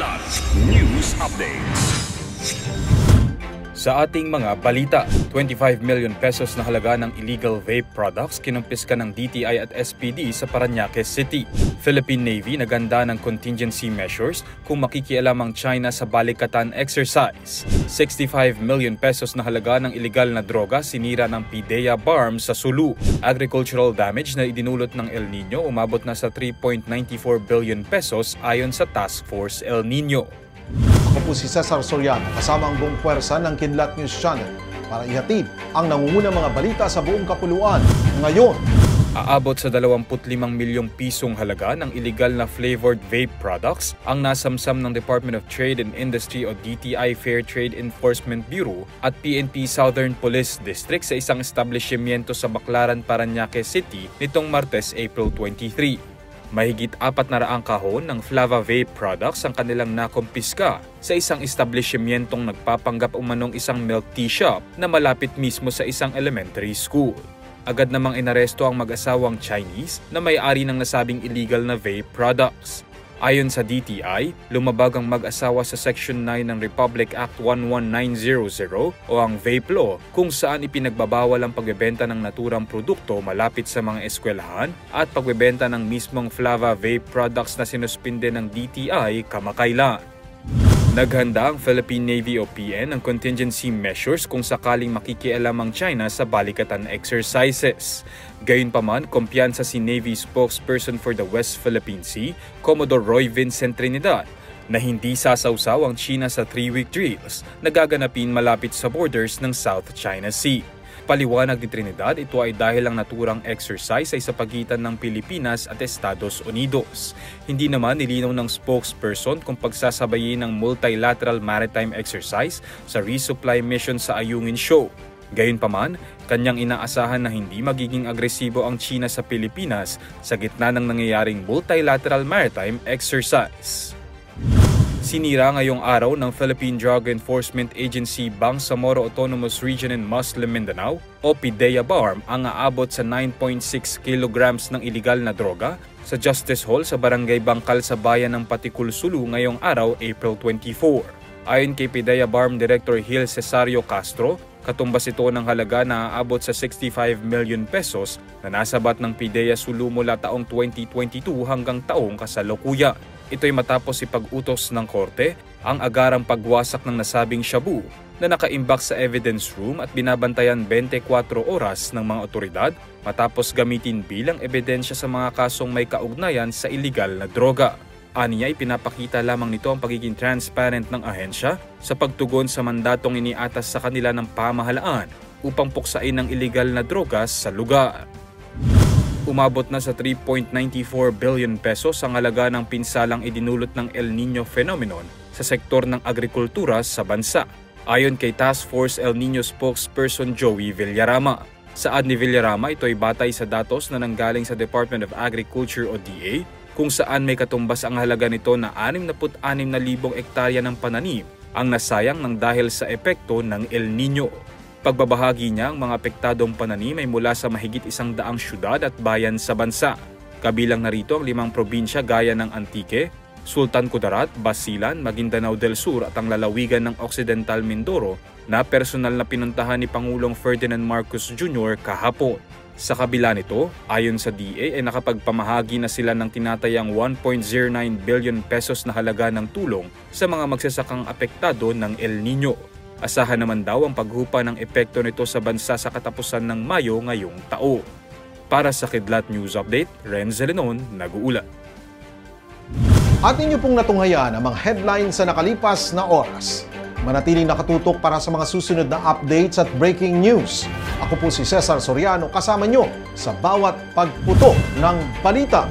Kidlat News Updates. Sa ating mga balita, 25 million pesos na halaga ng illegal vape products kinumpiska ng DTI at SPD sa Parañaque City. Philippine Navy naganda ng contingency measures kung makikialam ang China sa balikatan exercise. 65 million pesos na halaga ng illegal na droga sinira ng PIDEA BARM sa Sulu. Agricultural damage na idinulot ng El Nino umabot na sa 3.94 billion pesos ayon sa Task Force El Nino. Ako po si Cesar Soriano, kasama ang buong puwersa ng Kidlat News Channel para ihatid ang nangungunang mga balita sa buong kapuluan. Ngayon, aabot sa 25 milyong pisong halaga ng illegal na flavored vape products ang nasamsam ng Department of Trade and Industry o DTI Fair Trade Enforcement Bureau at PNP Southern Police District sa isang establishmento sa Baclaran, Parañaque City nitong Martes, April 23. Mahigit 400 kahon ng Flava Vape products ang kanilang nakumpiska sa isang establishmentong nagpapanggap umanong isang milk tea shop na malapit mismo sa isang elementary school. Agad namang inaresto ang mag-asawang Chinese na may-ari ng nasabing illegal na vape products. Ayon sa DTI, lumabag ang mag-asawa sa Section 9 ng Republic Act 11900 o ang Vape Law kung saan ipinagbabawal ang pagbebenta ng naturang produkto malapit sa mga eskwelahan at pagbebenta ng mismong Flava Vape products na sinuspinde ng DTI kamakailan. Naghanda ang Philippine Navy o PN ng contingency measures kung sakaling makikialam ang China sa balikatan exercises. Gayunpaman, kumpiyansa si Navy spokesperson for the West Philippine Sea, Commodore Roy Vincent Trinidad, na hindi sasawsaw ang China sa 3-week drills na gaganapin malapit sa borders ng South China Sea. Paliwanag ni Trinidad, ito ay dahil ang naturang exercise ay sa pagitan ng Pilipinas at Estados Unidos. Hindi naman nilinaw ng spokesperson kung pagsasabayin ng multilateral maritime exercise sa resupply mission sa Ayungin Shoal. Gayunpaman, kanyang inaasahan na hindi magiging agresibo ang China sa Pilipinas sa gitna ng nangyayaring multilateral maritime exercise. Sinira ngayong araw ng Philippine Drug Enforcement Agency Bangsamoro Autonomous Region in Muslim Mindanao o PIDEA BARM ang aabot sa 9.6 kilograms ng iligal na droga sa Justice Hall sa Barangay Bangkal sa bayan ng Patikul, Sulu ngayong araw, April 24. Ayon kay PIDEA BARM Director Gil Cesario Castro, katumbas ito ng halaga na aabot sa 65 million pesos na nasabat ng PIDEA Sulu mula taong 2022 hanggang taong kasalukuyan. Ito'y matapos ipag-utos ng korte ang agarang pagwasak ng nasabing shabu na nakaimbak sa evidence room at binabantayan 24 oras ng mga otoridad matapos gamitin bilang ebidensya sa mga kasong may kaugnayan sa iligal na droga. Aniya, ipinapakita lamang nito ang pagiging transparent ng ahensya sa pagtugon sa mandatong iniatas sa kanila ng pamahalaan upang puksain ang iligal na drogas sa lugar. Umabot na sa 3.94 billion pesos ang halaga ng pinsalang idinulot ng El Nino phenomenon sa sektor ng agrikultura sa bansa. Ayon kay Task Force El Nino spokesperson Joey Villarama. Saad ni Villarama, ito ay batay sa datos na nanggaling sa Department of Agriculture o DA kung saan may katumbas ang halaga nito na 66,000 ektarya ng pananim ang nasayang ng dahil sa epekto ng El Nino. Pagbabahagi niya, ang mga apektadong pananim ay mula sa mahigit 100 syudad at bayan sa bansa. Kabilang narito ang 5 probinsya gaya ng Antique, Sultan Kudarat, Basilan, Maguindanao del Sur at ang lalawigan ng Occidental Mindoro na personal na pinuntahan ni Pangulong Ferdinand Marcos Jr. kahapon. Sa kabila nito, ayon sa DA ay nakapagpamahagi na sila ng tinatayang 1.09 billion pesos na halaga ng tulong sa mga magsasakang apektado ng El Nino. Asahan naman daw ang paghupa ng epekto nito sa bansa sa katapusan ng Mayo ngayong taon. Para sa Kidlat News Update, Renz Zelenon, nag-uulat. At inyo pong natunghayan ang mga headlines sa nakalipas na oras. Manatiling nakatutok para sa mga susunod na updates at breaking news. Ako po si Cesar Soriano, kasama nyo sa bawat pagputok ng balita.